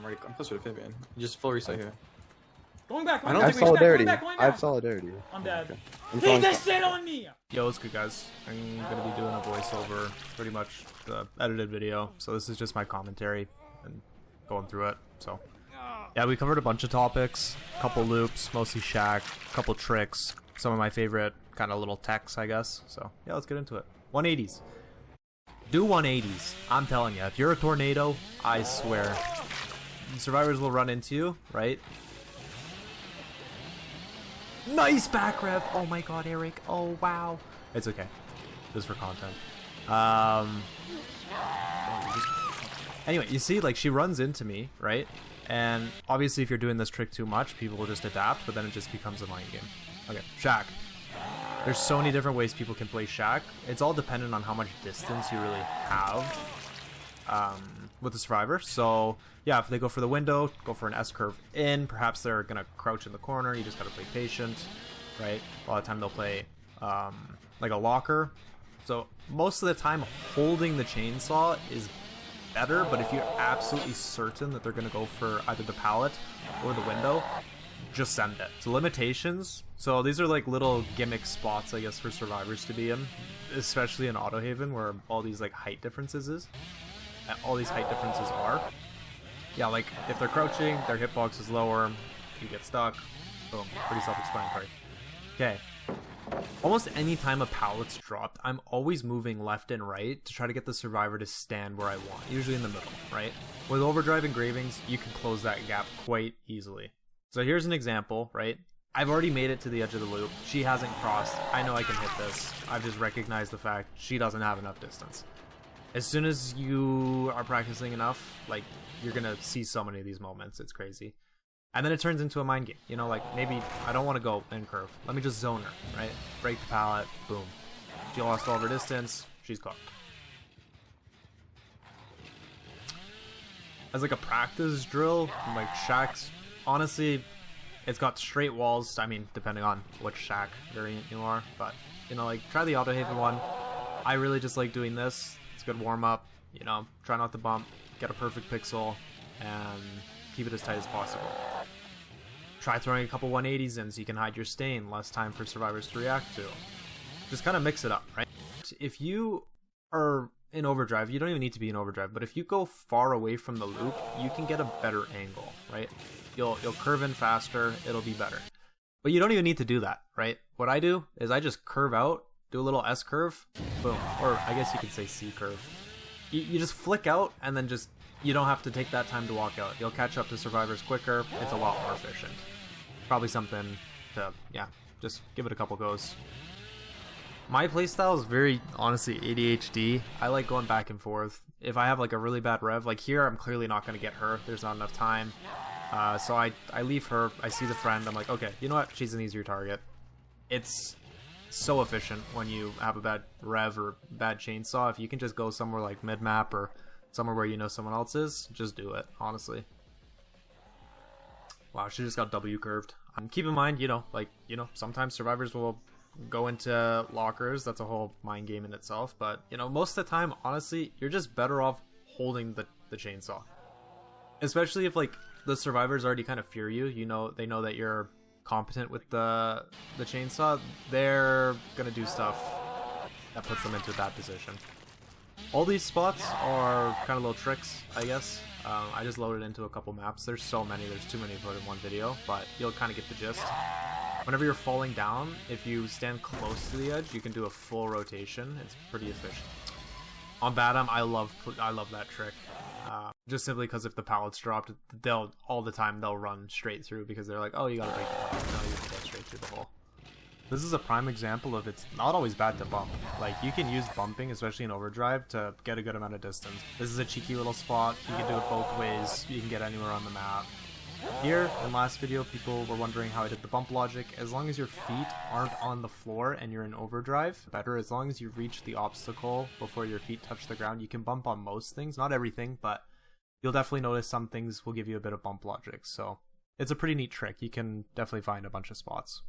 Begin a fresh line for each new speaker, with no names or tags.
I'm closer to Vivian. Just full reset here.
Going back.
I don't
I have
think we
solidarity.
Going back.
I have solidarity.
I'm dead.
Okay.
Take this shit on me!
Yo, what's good, guys? I'm gonna be doing a voiceover, pretty much the edited video. So this is just my commentary and going through it. So yeah, we covered a bunch of topics, couple loops, mostly Shaq, couple tricks, some of my favorite kind of little techs, I guess. So yeah, let's get into it. 180s. Do 180s. I'm telling you, if you're a tornado, I swear, survivors will run into you, right? Nice back rev. Oh my god, Eric. Oh wow. It's okay. This is for content. Anyway, you see, like, she runs into me, right? And obviously if you're doing this trick too much, people will just adapt, but then it just becomes a mind game. Okay, Shaq. There's so many different ways people can play Shaq. It's all dependent on how much distance you really have with the survivor. So yeah, if they go for the window, go for an S-curve in. Perhaps they're gonna crouch in the corner. You just gotta play patient, right? A lot of the time they'll play like a locker. So most of the time holding the chainsaw is better, but if you're absolutely certain that they're gonna go for either the pallet or the window, just send it. So limitations. So these are like little gimmick spots, I guess, for survivors to be in, especially in Autohaven, where all these like height differences are. Yeah, like if they're crouching, their hitbox is lower, you get stuck. Boom, pretty self-explanatory. Okay. Almost any time a pallet's dropped, I'm always moving left and right to try to get the survivor to stand where I want, usually in the middle, right? With overdrive engravings, you can close that gap quite easily. So here's an example, right? I've already made it to the edge of the loop. She hasn't crossed. I know I can hit this. I've just recognized the fact she doesn't have enough distance. As soon as you are practicing enough, like, you're gonna see so many of these moments. It's crazy. And then it turns into a mind game. You know, like, maybe I don't want to go in curve. Let me just zone her, right? Break the pallet. Boom. She lost all of her distance. She's cooked. As like a practice drill, like Shaq's, honestly, it's got straight walls. I mean, depending on which Shaq variant you are. But, you know, like, try the Autohaven one. I really just like doing this. It's a good warm-up. You know, try not to bump. Get a perfect pixel. And keep it as tight as possible. Try throwing a couple 180s in so you can hide your stain. Less time for survivors to react to. Just kind of mix it up, right? If you are in overdrive, you don't even need to be in overdrive, but if you go far away from the loop, you can get a better angle, right? You'll curve in faster, it'll be better. But you don't even need to do that, right? What I do is I just curve out, do a little S curve, boom. Or I guess you could say C curve. You just flick out and then just, you don't have to take that time to walk out. You'll catch up to survivors quicker. It's a lot more efficient. Probably something to, yeah, just give it a couple goes. My playstyle is very, honestly, ADHD. I like going back and forth. If I have like a really bad rev, like here, I'm clearly not going to get her. There's not enough time. So I leave her. I see the friend. I'm like, okay, you know what? She's an easier target. It's so efficient when you have a bad rev or bad chainsaw. If you can just go somewhere like mid-map or somewhere where you know someone else is, just do it, honestly. Wow, she just got W curved. Keep in mind, sometimes survivors will go into lockers. That's a whole mind game in itself. But, most of the time, honestly, you're just better off holding the chainsaw. Especially if, like, the survivors already kind of fear you. They know that you're competent with the chainsaw. They're gonna do stuff that puts them into that position. All these spots are kind of little tricks, I guess. I just loaded into a couple maps. There's so many. There's too many to put in one video, but you'll kind of get the gist. Whenever you're falling down, if you stand close to the edge, you can do a full rotation. It's pretty efficient. On Badam, I love that trick. Just simply because if the pallet's dropped, all the time they'll run straight through because they're like, oh, you gotta break the pallet. No, you can go straight through the hole. This is a prime example of it's not always bad to bump. Like, you can use bumping, especially in overdrive, to get a good amount of distance. This is a cheeky little spot. You can do it both ways. You can get anywhere on the map. Here, in last video, people were wondering how I did the bump logic. As long as your feet aren't on the floor and you're in overdrive, better. As long as you reach the obstacle before your feet touch the ground, you can bump on most things. Not everything, but you'll definitely notice some things will give you a bit of bump logic. So it's a pretty neat trick. You can definitely find a bunch of spots.